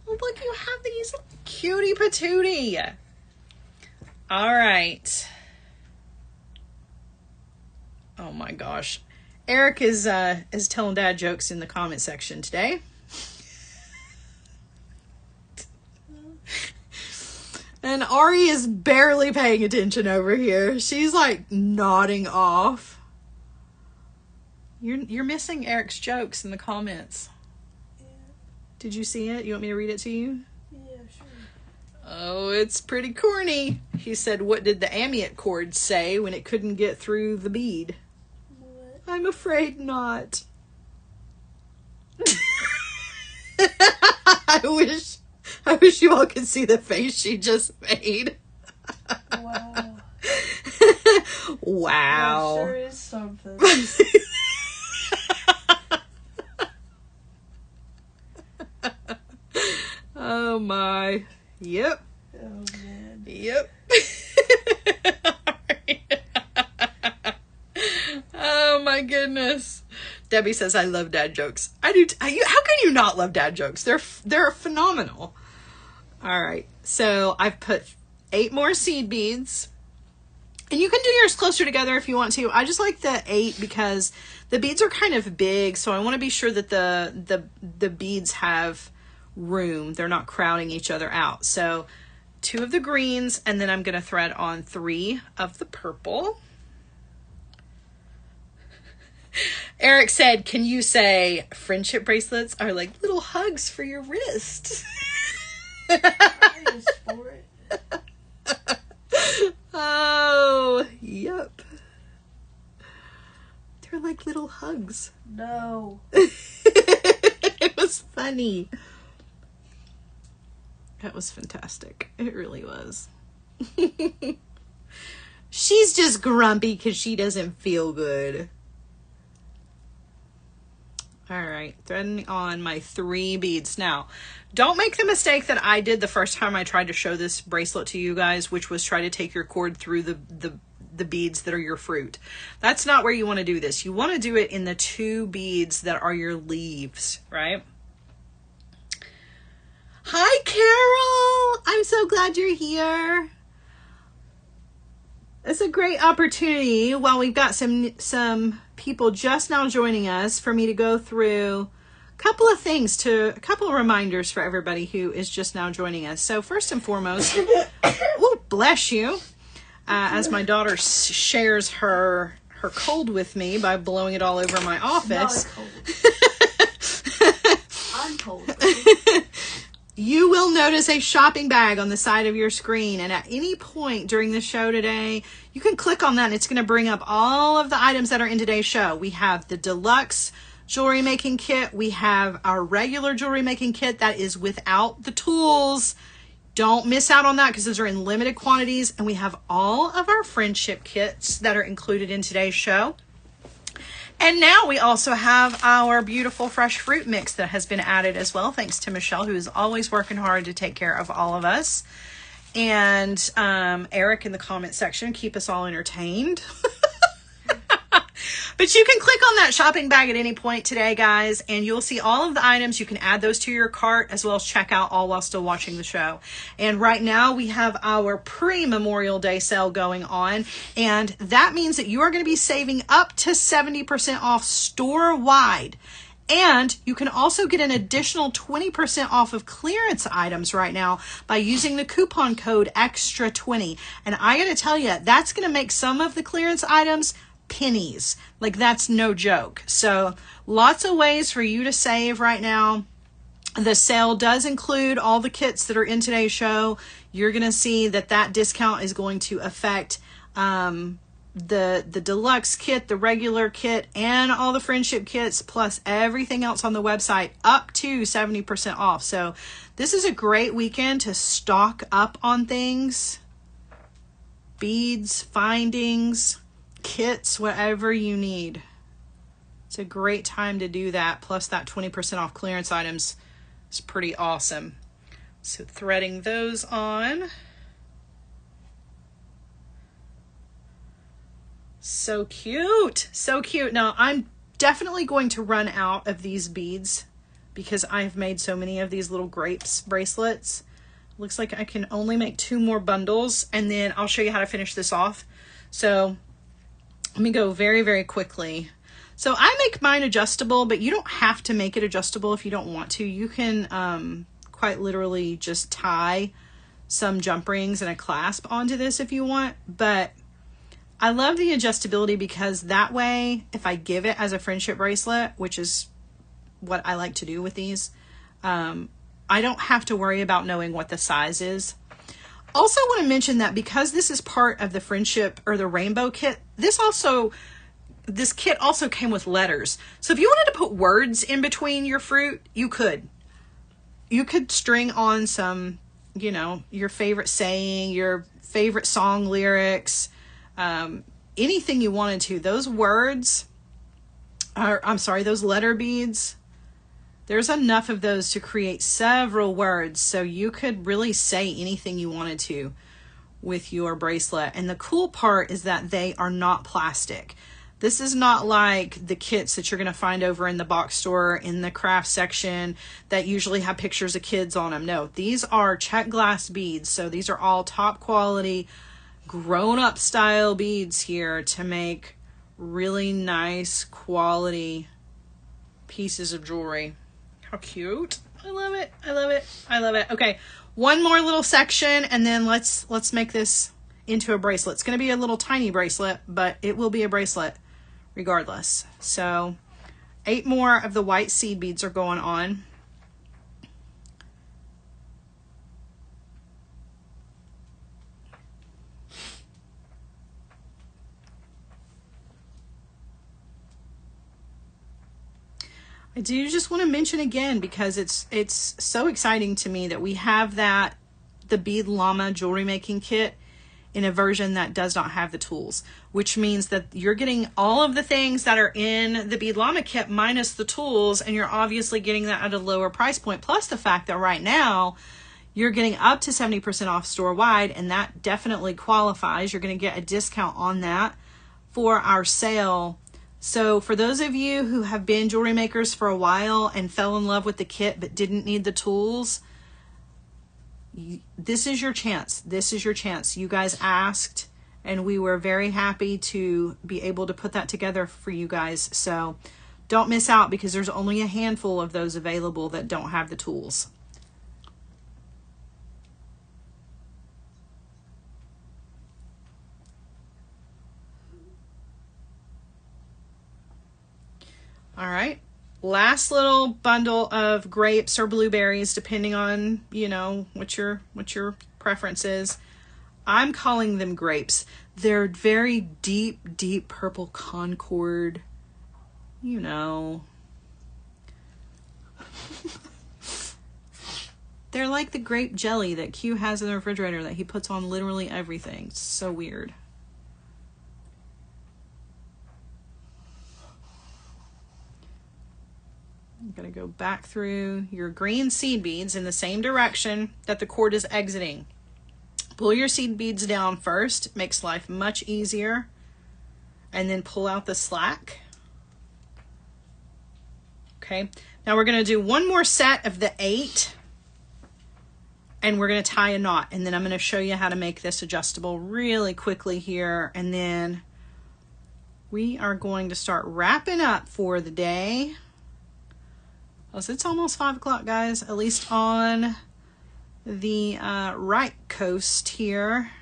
Oh, look, you have these cutie patootie. All right. Oh my gosh. Eric is telling dad jokes in the comment section today. And Ari is barely paying attention over here. She's like nodding off. You're missing Eric's jokes in the comments. Yeah. Did you see it? You want me to read it to you? Yeah, sure. Oh, it's pretty corny. He said, what did the amulette cord say when it couldn't get through the bead? What? I'm afraid not. I wish you all could see the face she just made. Wow. Wow. That sure is something. Oh my. Yep. Oh man. Yep. Oh my goodness. Debbie says, I love dad jokes. I do. How can you not love dad jokes? They're phenomenal. All right. So I've put 8 more seed beads. And you can do yours closer together if you want to. I just like the 8 because the beads are kind of big. So I want to be sure that the beads have room. They're not crowding each other out. So 2 of the greens, and then I'm going to thread on 3 of the purple. Eric said, can you say friendship bracelets are like little hugs for your wrist? I just for it. Oh, yep. They're They're like little hugs. No. It was funny. That was fantastic. It really was. She's just grumpy because she doesn't feel good. All right, threading on my 3 beads. Now, don't make the mistake that I did the first time I tried to show this bracelet to you guys, which was try to take your cord through the beads that are your fruit. That's not where you want to do this. You want to do it in the 2 beads that are your leaves, right? Hi, Carol. I'm so glad you're here. It's a great opportunity while we've got some people just now joining us for me to go through a couple of reminders for everybody who is just now joining us. So first and foremost, oh, bless you, as my daughter shares her cold with me by blowing it all over my office. Not cold. I'm cold. You will notice a shopping bag on the side of your screen, and at any point during the show today, you can click on that and it's going to bring up all of the items that are in today's show. We have the deluxe jewelry making kit. We have our regular jewelry making kit that is without the tools. Don't miss out on that because those are in limited quantities. And we have all of our friendship kits that are included in today's show. And now we also have our beautiful fresh fruit mix that has been added as well, thanks to Michelle, who is always working hard to take care of all of us. And Eric in the comment section, keep us all entertained. But you can click on that shopping bag at any point today, guys, and you'll see all of the items. You can add those to your cart as well as check out all while still watching the show. And right now we have our pre-Memorial Day sale going on, and that means that you are going to be saving up to 70% off store-wide. And you can also get an additional 20% off of clearance items right now by using the coupon code EXTRA20. And I got to tell you, that's going to make some of the clearance items pennies. Like, that's no joke. So lots of ways for you to save right now. The sale does include all the kits that are in today's show. You're going to see that discount is going to affect the deluxe kit, the regular kit, and all the friendship kits, plus everything else on the website, up to 70% off. So this is a great weekend to stock up on things, beads, findings, kits, whatever you need. It's a great time to do that. Plus that 20% off clearance items is pretty awesome. So threading those on. So cute. So cute. Now I'm definitely going to run out of these beads because I've made so many of these little grapes bracelets. Looks like I can only make 2 more bundles, and then I'll show you how to finish this off. So let me go very, very quickly. So I make mine adjustable, but you don't have to make it adjustable if you don't want to. You can quite literally just tie some jump rings and a clasp onto this if you want. But I love the adjustability because that way, if I give it as a friendship bracelet, which is what I like to do with these, I don't have to worry about knowing what the size is. Also want to mention that because this is part of the friendship or the rainbow kit, this kit also came with letters. So if you wanted to put words in between your fruit, you could. You could string on some, your favorite saying, your favorite song lyrics, anything you wanted to. Those letter beads, there's enough of those to create several words, so you could really say anything you wanted to with your bracelet. And the cool part is that they are not plastic. This is not like the kits that you're going to find over in the box store in the craft section that usually have pictures of kids on them. No, these are check glass beads, so these are all top quality, grown-up style beads here to make really nice quality pieces of jewelry. How cute. I love it. I love it. I love it. Okay, one more little section and then let's make this into a bracelet. It's going to be a little tiny bracelet, but it will be a bracelet regardless. So 8 more of the white seed beads are going on. I do just want to mention again, because it's so exciting to me that we have the Bead Llama jewelry making kit in a version that does not have the tools, which means that you're getting all of the things that are in the Bead Llama kit minus the tools, and you're obviously getting that at a lower price point, plus the fact that right now you're getting up to 70% off store wide, and that definitely qualifies. You're going to get a discount on that for our sale. So for those of you who have been jewelry makers for a while and fell in love with the kit but didn't need the tools, this is your chance. This is your chance. You guys asked, and we were very happy to be able to put that together for you guys. So don't miss out, because there's only a handful of those available that don't have the tools. All right. Last little bundle of grapes or blueberries, depending on, what your preference is. I'm calling them grapes. They're very deep, deep purple Concord, They're like the grape jelly that Q has in the refrigerator that he puts on literally everything. It's so weird. I'm going to go back through your green seed beads in the same direction that the cord is exiting. Pull your seed beads down first. It makes life much easier. And then pull out the slack. Okay. Now we're going to do one more set of the 8. And we're going to tie a knot. And then I'm going to show you how to make this adjustable really quickly here. And then we are going to start wrapping up for the day. Well, it's almost 5 o'clock, guys, at least on the right coast here.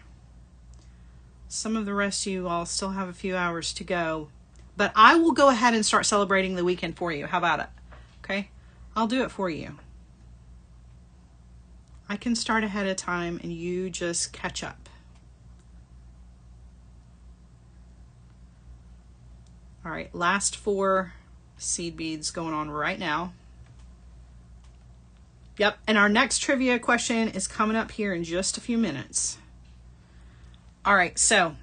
Some of the rest of you all still have a few hours to go. But I will go ahead and start celebrating the weekend for you. How about it? Okay? I'll do it for you. I can start ahead of time and you just catch up. All right, last 4 seed beads going on right now. Yep, and our next trivia question is coming up here in just a few minutes. All right, so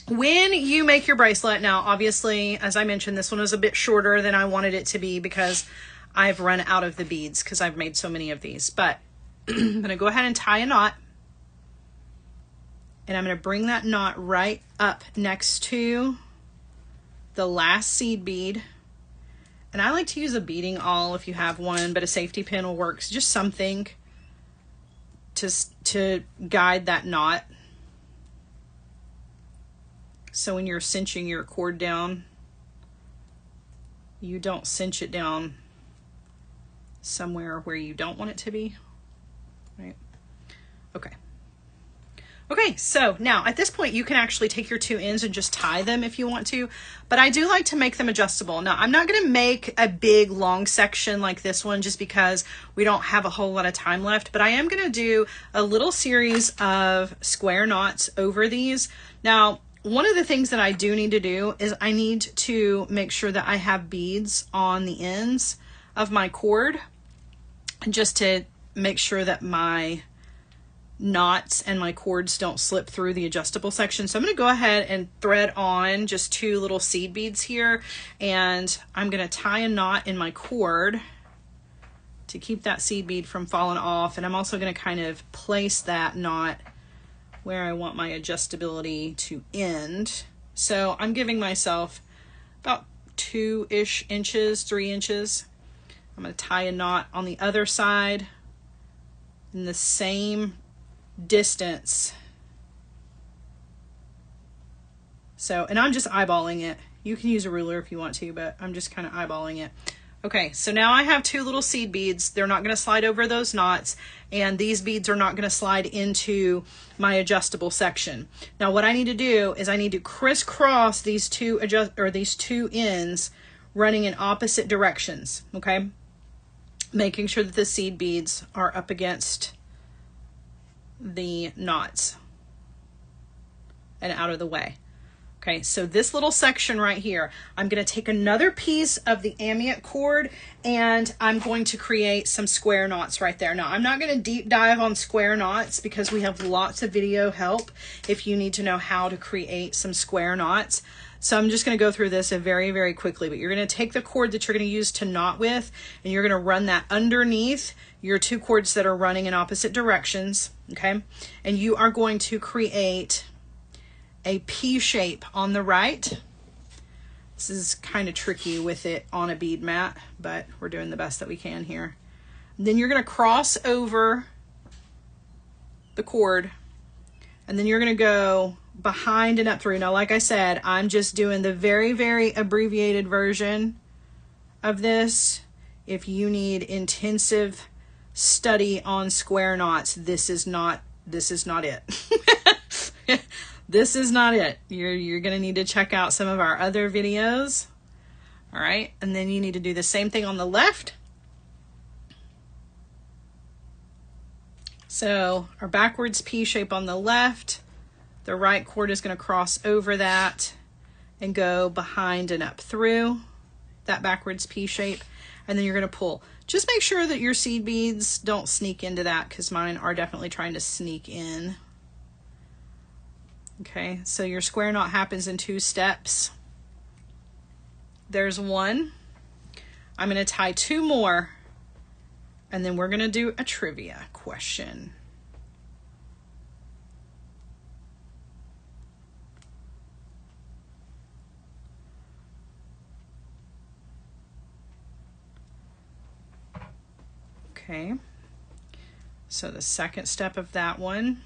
when you make your bracelet, now obviously, as I mentioned, this one was a bit shorter than I wanted it to be because I've run out of the beads because I've made so many of these. But I'm gonna go ahead and tie a knot. And I'm gonna bring that knot right up next to the last seed bead. And I like to use a beading awl if you have one, but a safety pin will work. Just something to guide that knot. So when you're cinching your cord down, you don't cinch it down somewhere where you don't want it to be. Right? Okay. Okay, so now at this point you can actually take your 2 ends and just tie them if you want to, but I do like to make them adjustable. Now I'm not going to make a big long section like this one just because we don't have a whole lot of time left, but I am going to do a little series of square knots over these. Now, one of the things that I do need to do is I need to make sure that I have beads on the ends of my cord just to make sure that my knots and my cords don't slip through the adjustable section. So I'm going to go ahead and thread on just 2 little seed beads here, and I'm going to tie a knot in my cord to keep that seed bead from falling off. And I'm also going to kind of place that knot where I want my adjustability to end. So I'm giving myself about 2-ish inches, 3 inches. I'm going to tie a knot on the other side in the same distance. So, and I'm just eyeballing it. You can use a ruler if you want to, but I'm just kind of eyeballing it. Okay, so now I have 2 little seed beads. They're not going to slide over those knots, and these beads are not going to slide into my adjustable section. Now what I need to do is I need to crisscross these two ends running in opposite directions, okay? Making sure that the seed beads are up against the knots and out of the way. Okay, so this little section right here, I'm going to take another piece of the ambient cord and I'm going to create some square knots right there. Now, I'm not going to deep dive on square knots because we have lots of video help if you need to know how to create some square knots. So I'm just going to go through this very, very quickly, but you're going to take the cord that you're going to use to knot with and you're going to run that underneath your two cords that are running in opposite directions, okay? And you are going to create a P shape on the right. This is kind of tricky with it on a bead mat, but we're doing the best that we can here. And then you're going to cross over the cord and then you're going to go behind and up through. Now, like I said, I'm just doing the very, very abbreviated version of this. If you need intensive study on square knots, this is not it. This is not it. You're going to need to check out some of our other videos. All right. And then you need to do the same thing on the left. So our backwards P shape on the left, the right cord is going to cross over that and go behind and up through that backwards P shape. And then you're going to pull. Just make sure that your seed beads don't sneak into that because mine are definitely trying to sneak in. Okay, so your square knot happens in 2 steps. There's one. I'm going to tie 2 more, and then we're going to do a trivia question. Okay, so the second step of that one.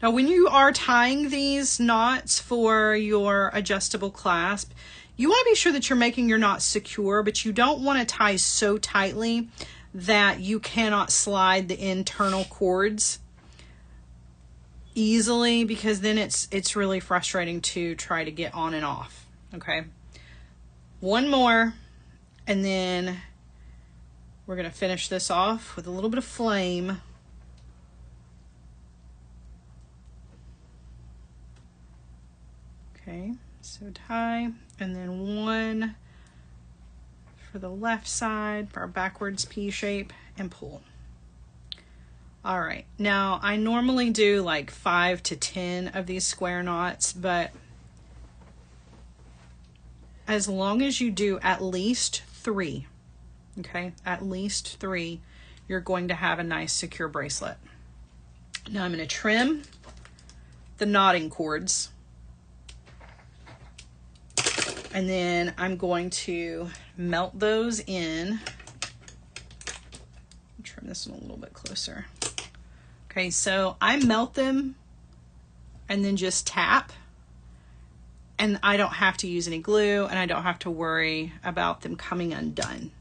Now, when you are tying these knots for your adjustable clasp, you want to be sure that you're making your knot secure, but you don't want to tie so tightly that you cannot slide the internal cords easily, because then it's really frustrating to try to get on and off. Okay, one more, and then we're going to finish this off with a little bit of flame. Okay, so tie, and then one for the left side for our backwards P shape and pull. All right, now I normally do like 5 to 10 of these square knots, but as long as you do at least 3, okay, at least 3, you're going to have a nice secure bracelet. Now I'm going to trim the knotting cords. And then I'm going to melt those in. Trim this one a little bit closer. Okay, so I melt them and then just tap. And I don't have to use any glue and I don't have to worry about them coming undone.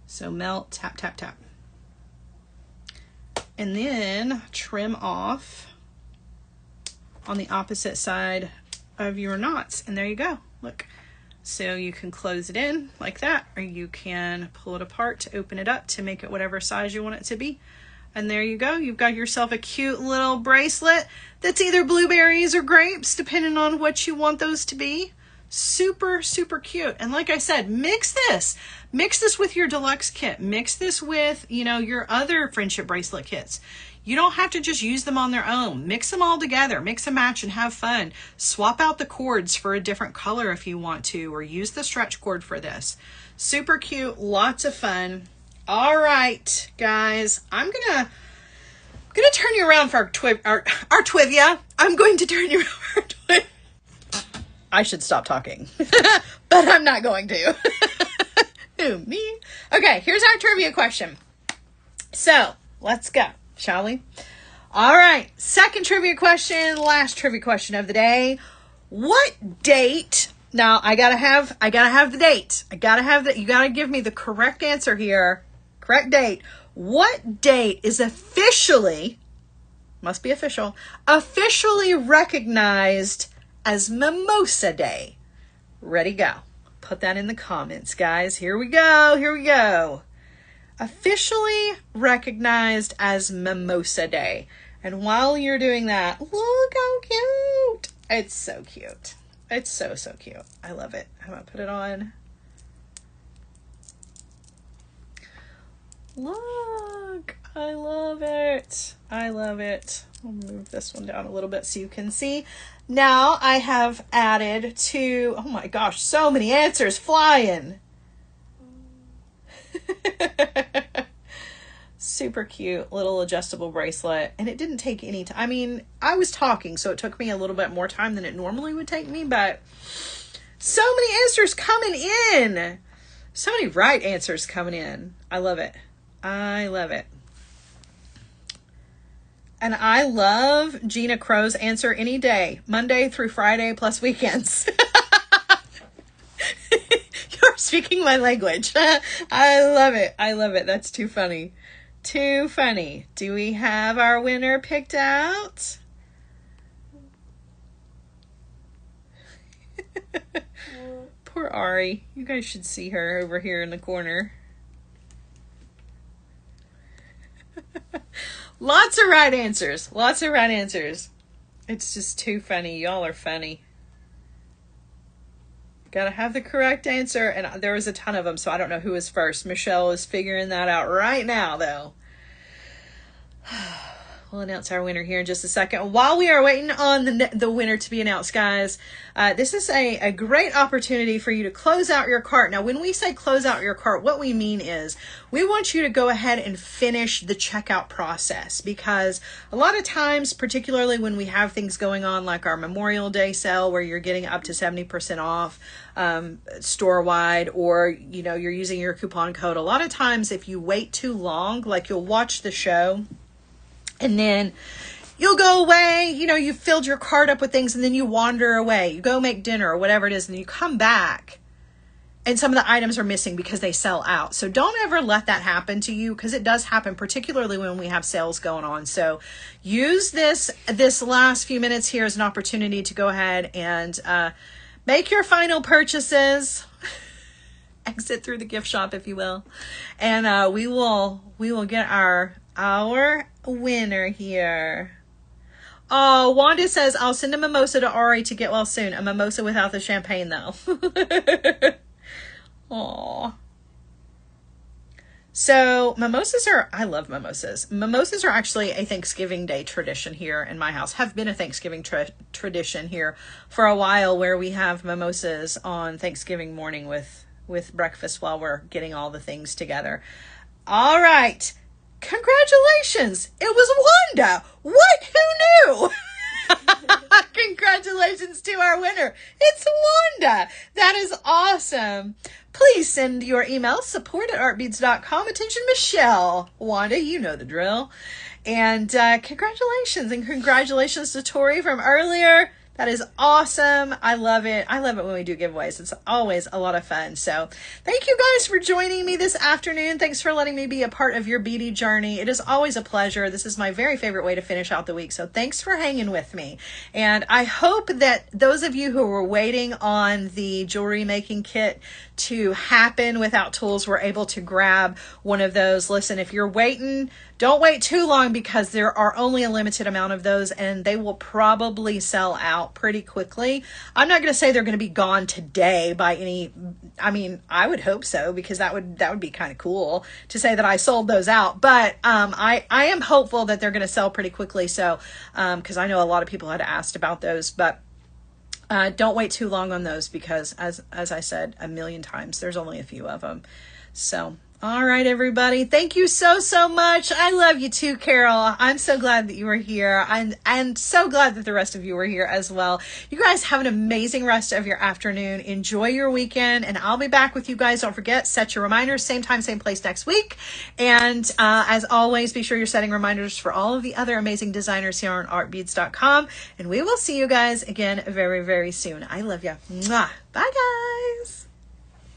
So melt, tap, tap, tap. And then trim off on the opposite side of your knots. And there you go. Look, so you can close it in like that, or you can pull it apart to open it up to make it whatever size you want it to be. And there you go. You've got yourself a cute little bracelet that's either blueberries or grapes, depending on what you want those to be. Super, super cute. And like I said, mix this with your deluxe kit. Mix this with, you know, your other friendship bracelet kits. You don't have to just use them on their own. Mix them all together, mix and match and have fun. Swap out the cords for a different color if you want to, or use the stretch cord for this. Super cute, lots of fun. All right, guys, I'm gonna turn you around for our trivia. I'm going to turn you around for our trivia. I should stop talking, but I'm not going to. Who, me? Okay, here's our trivia question. So let's go, shall we? All right, second trivia question, last trivia question of the day. What date? Now I gotta have the date. You gotta give me the correct answer here. Correct date. What date is officially, must be official, officially recognized as Mimosa Day? Ready, go. Put that in the comments, guys. Here we go. Officially recognized as Mimosa Day. And while you're doing that, look how cute. It's so cute. It's so, so cute. I love it. I'm going to put it on. Look, I love it. I love it. I'll move this one down a little bit so you can see. Now I have added to, oh my gosh, so many answers flying. Super cute little adjustable bracelet. And it didn't take any time. I mean, I was talking, so it took me a little bit more time than it normally would take me, but so many answers coming in. So many right answers coming in. I love it. I love it. And I love Gina Crow's answer any day, Monday through Friday plus weekends. You're speaking my language. I love it. I love it. That's too funny. Too funny. Do we have our winner picked out? Poor Ari. You guys should see her over here in the corner. Lots of right answers. Lots of right answers. It's just too funny. Y'all are funny. Gotta have the correct answer. And there was a ton of them, so I don't know who was first. Michelle is figuring that out right now, though. We'll announce our winner here in just a second. While we are waiting on the winner to be announced, guys, this is a great opportunity for you to close out your cart. Now, when we say close out your cart, what we mean is we want you to go ahead and finish the checkout process, because a lot of times, particularly when we have things going on like our Memorial Day sale where you're getting up to 70% off store-wide, or you're using your coupon code, a lot of times if you wait too long, like you'll watch the show and then you'll go away, you've filled your cart up with things, and then you wander away. You go make dinner or whatever it is, and you come back and some of the items are missing because they sell out. So don't ever let that happen to you, because it does happen, particularly when we have sales going on. So use this last few minutes here as an opportunity to go ahead and make your final purchases. Exit through the gift shop, if you will. And we will get our winner here. Oh, Wanda says, I'll send a mimosa to Ari to get well soon. A mimosa without the champagne, though. Aw. So I love mimosas. Mimosas are actually a Thanksgiving Day tradition here in my house. Have been a Thanksgiving tradition here for a while, where we have mimosas on Thanksgiving morning with breakfast while we're getting all the things together. All right. Congratulations. It was Wanda. What? Who knew? Congratulations to our winner. It's Wanda. That is awesome. Please send your email, support@artbeads.com. Attention, Michelle. Wanda, you know the drill. And congratulations. And congratulations to Tori from earlier. That is awesome. I love it. I love it when we do giveaways. It's always a lot of fun. So thank you guys for joining me this afternoon. Thanks for letting me be a part of your beadie journey. It is always a pleasure. This is my very favorite way to finish out the week. So thanks for hanging with me. And I hope that those of you who were waiting on the jewelry making kit to happen without tools were able to grab one of those. Listen, if you're waiting, don't wait too long, because there are only a limited amount of those and they will probably sell out pretty quickly. I'm not going to say they're going to be gone today by any, I would hope so, because that would be kind of cool to say that I sold those out. But I am hopeful that they're going to sell pretty quickly. So, because I know a lot of people had asked about those, but don't wait too long on those, because as I said a million times, there's only a few of them. So, all right, everybody. Thank you so, so much. I love you too, Carol. I'm so glad that you were here. I'm so glad that the rest of you were here as well. You guys have an amazing rest of your afternoon. Enjoy your weekend, and I'll be back with you guys. Don't forget, set your reminders, same time, same place next week. And as always, be sure you're setting reminders for all of the other amazing designers here on artbeads.com. And we will see you guys again very, very soon. I love you. Mwah. Bye, guys.